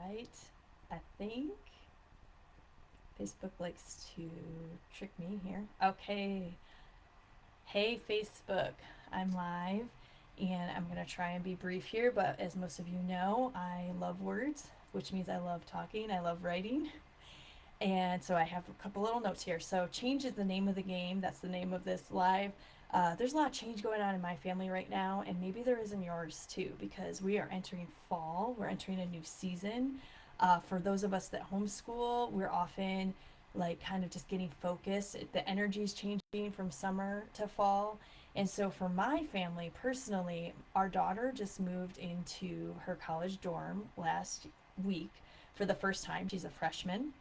right. I think Facebook likes to trick me here. Okay. Hey, Facebook. I'm live and I'm going to try and be brief here, but as most of you know, I love words, which means I love talking, I love writing. And so I have a couple little notes here. So, change is the name of the game. That's the name of this live. There's a lot of change going on in my family right now, and maybe there is in yours too, because we are entering fall. We're entering a new season. For those of us that homeschool, we're often like kind of just getting focused. The energy is changing from summer to fall. And so, for my family personally, our daughter just moved into her college dorm last week for the first time. She's a freshman,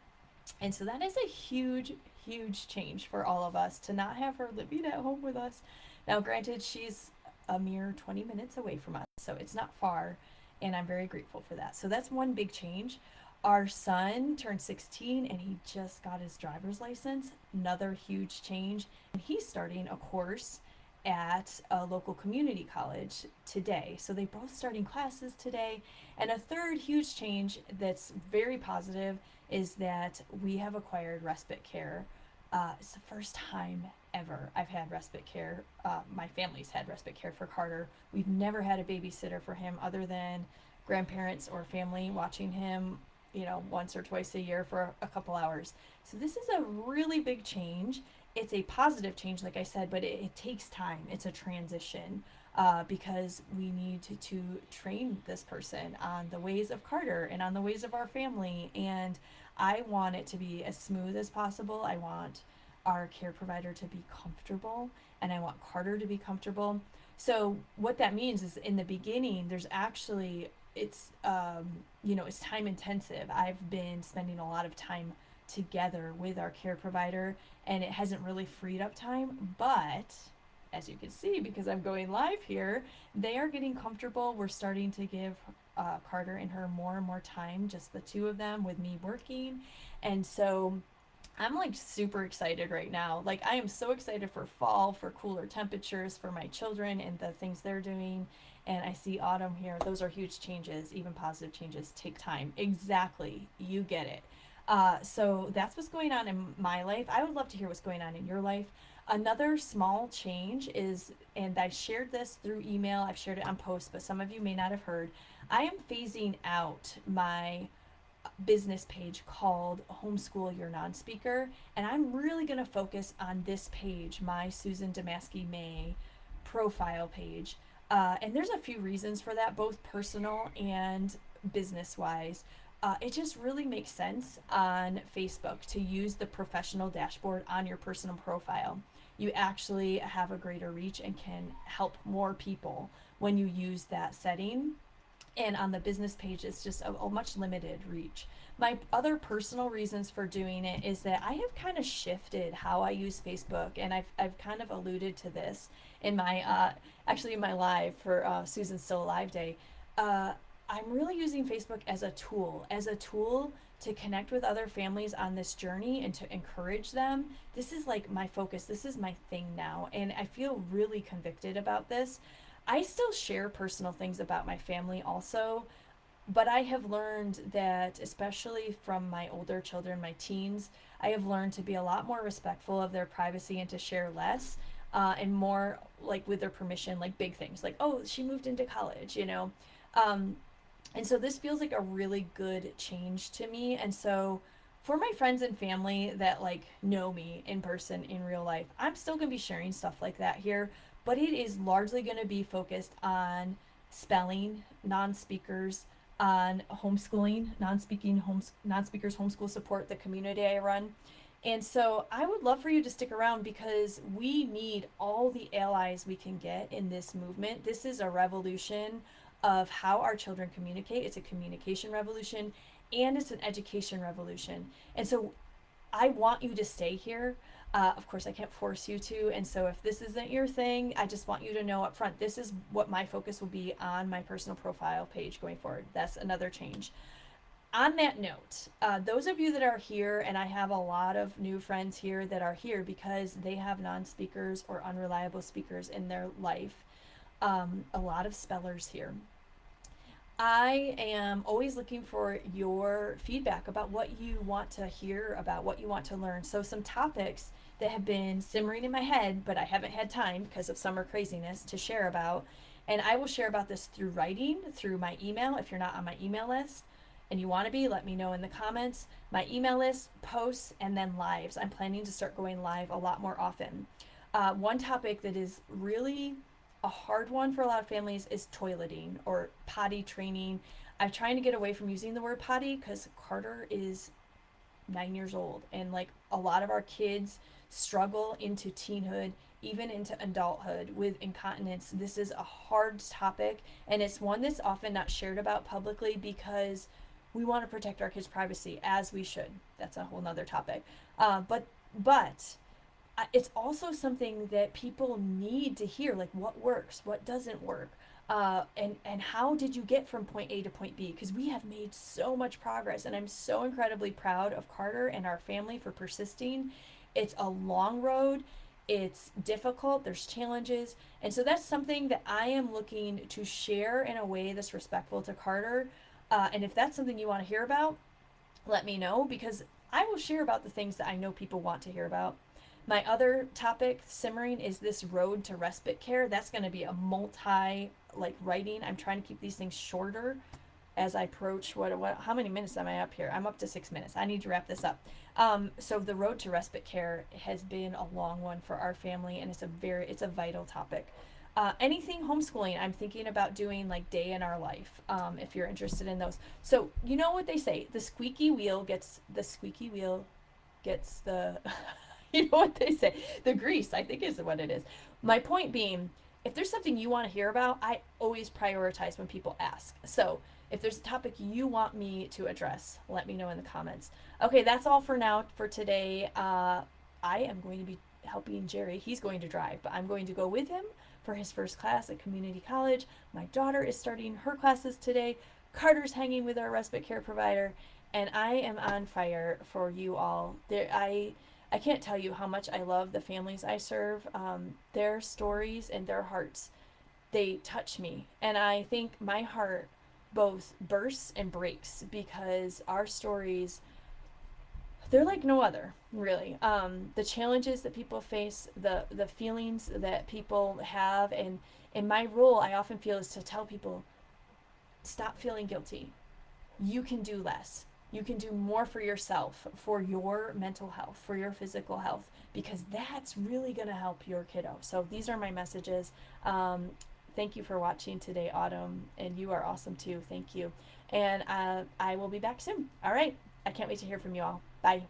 and so that is a huge, huge change for all of us to not have her living at home with us. Now, granted, she's a mere 20 minutes away from us, so it's not far, and I'm very grateful for that. So that's one big change. Our son turned 16 and he just got his driver's license. Another huge change. And he's starting a course at a local community college today. So they both starting classes today. And a third huge change that's very positive is that we have acquired respite care. It's the first time ever I've had respite care. My family's had respite care for Carter. We've never had a babysitter for him other than grandparents or family watching him, once or twice a year for a couple hours. So this is a really big change. It's a positive change, like I said, but it takes time. It's a transition because we need to train this person on the ways of Carter and on the ways of our family. And I want it to be as smooth as possible. I want our care provider to be comfortable, and I want Carter to be comfortable. So what that means is in the beginning, there's actually it's time intensive. I've been spending a lot of time together with our care provider, and it hasn't really freed up time, but as you can see, because I'm going live here, they are getting comfortable. We're starting to give Carter and her more and more time, just the two of them with me working. And so I'm like super excited right now. Like, I am so excited for fall, for cooler temperatures, for my children and the things they're doing. And I see autumn here. Those are huge changes. Even positive changes take time. Exactly. You get it. So that's what's going on in my life. I would love to hear what's going on in your life. Another small change is, and I shared this through email, I've shared it on posts, but some of you may not have heard. I am phasing out my business page called Homeschool Your Non-Speaker, and I'm really going to focus on this page, my Susan Damaski May profile page. And there's a few reasons for that, both personal and business wise. It just really makes sense on Facebook to use the professional dashboard on your personal profile. You actually have a greater reach and can help more people when you use that setting. And on the business page, it's just a much limited reach. My other personal reasons for doing it is that I have kind of shifted how I use Facebook, and I've kind of alluded to this in my actually in my live for Susan's Still Alive Day. uh, I'm really using Facebook as a tool to connect with other families on this journey and to encourage them. This is like my focus. This is my thing now, and I feel really convicted about this. I still share personal things about my family also, but I have learned that, especially from my older children, my teens, I have learned to be a lot more respectful of their privacy and to share less, and more like with their permission, like big things, like, oh, she moved into college. Um, and so this feels like a really good change to me. And so for my friends and family that like know me in person in real life, I'm still going to be sharing stuff like that here, but it is largely going to be focused on spelling, non-speakers, on homeschooling, non-speakers homeschool support, the community I run. And so I would love for you to stick around because we need all the allies we can get in this movement. This is a revolution of how our children communicate. It's a communication revolution and it's an education revolution. And so I want you to stay here. Of course, I can't force you to. And so if this isn't your thing, I just want you to know up front, this is what my focus will be on my personal profile page going forward. That's another change. On that note, those of you that are here, and I have a lot of new friends here that are here because they have non speakers or unreliable speakers in their life, a lot of spellers here. I am always looking for your feedback about what you want to hear about, what you want to learn. So, some topics that have been simmering in my head, but I haven't had time because of summer craziness to share about. And I will share about this through writing, through my email. If you're not on my email list and you want to be, let me know in the comments. My email list, posts, and then lives. I'm planning to start going live a lot more often. One topic that is really a hard one for a lot of families is toileting or potty training. I'm trying to get away from using the word potty because Carter is 9 years old, and like a lot of our kids struggle into teenhood, even into adulthood with incontinence. This is a hard topic, and it's one that's often not shared about publicly because we want to protect our kids' privacy, as we should. That's a whole nother topic. But it's also something that people need to hear, like what works, what doesn't work, and how did you get from point A to point B? Because we have made so much progress, and I'm so incredibly proud of Carter and our family for persisting. It's a long road. It's difficult. There's challenges, and so that's something that I am looking to share in a way that's respectful to Carter. And if that's something you want to hear about, let me know because I will share about the things that I know people want to hear about. My other topic simmering is this road to respite care. That's going to be a multi like writing. I'm trying to keep these things shorter as I approach what how many minutes am I up here? I'm up to 6 minutes. I need to wrap this up. So the road to respite care has been a long one for our family, and it's a vital topic. Anything homeschooling, I'm thinking about doing like day in our life. If you're interested in those, so you know what they say: the squeaky wheel gets the you know what they say, the grease, I think is what it is. My point being, if there's something you want to hear about, I always prioritize when people ask. So if there's a topic you want me to address, let me know in the comments. Okay, that's all for now for today. I am going to be helping Jerry. He's going to drive, but I'm going to go with him for his first class at community college. My daughter is starting her classes today. Carter's hanging with our respite care provider, and I am on fire for you all. I can't tell you how much I love the families I serve. Their stories and their hearts, they touch me. And I think my heart both bursts and breaks because our stories, they're like no other, really. The challenges that people face, the feelings that people have, and in my role, I often feel is to tell people, stop feeling guilty. You can do less. You can do more for yourself, for your mental health, for your physical health, because that's really going to help your kiddo. So these are my messages. Thank you for watching today, Autumn, and you are awesome too. Thank you. And I will be back soon. All right. I can't wait to hear from you all. Bye.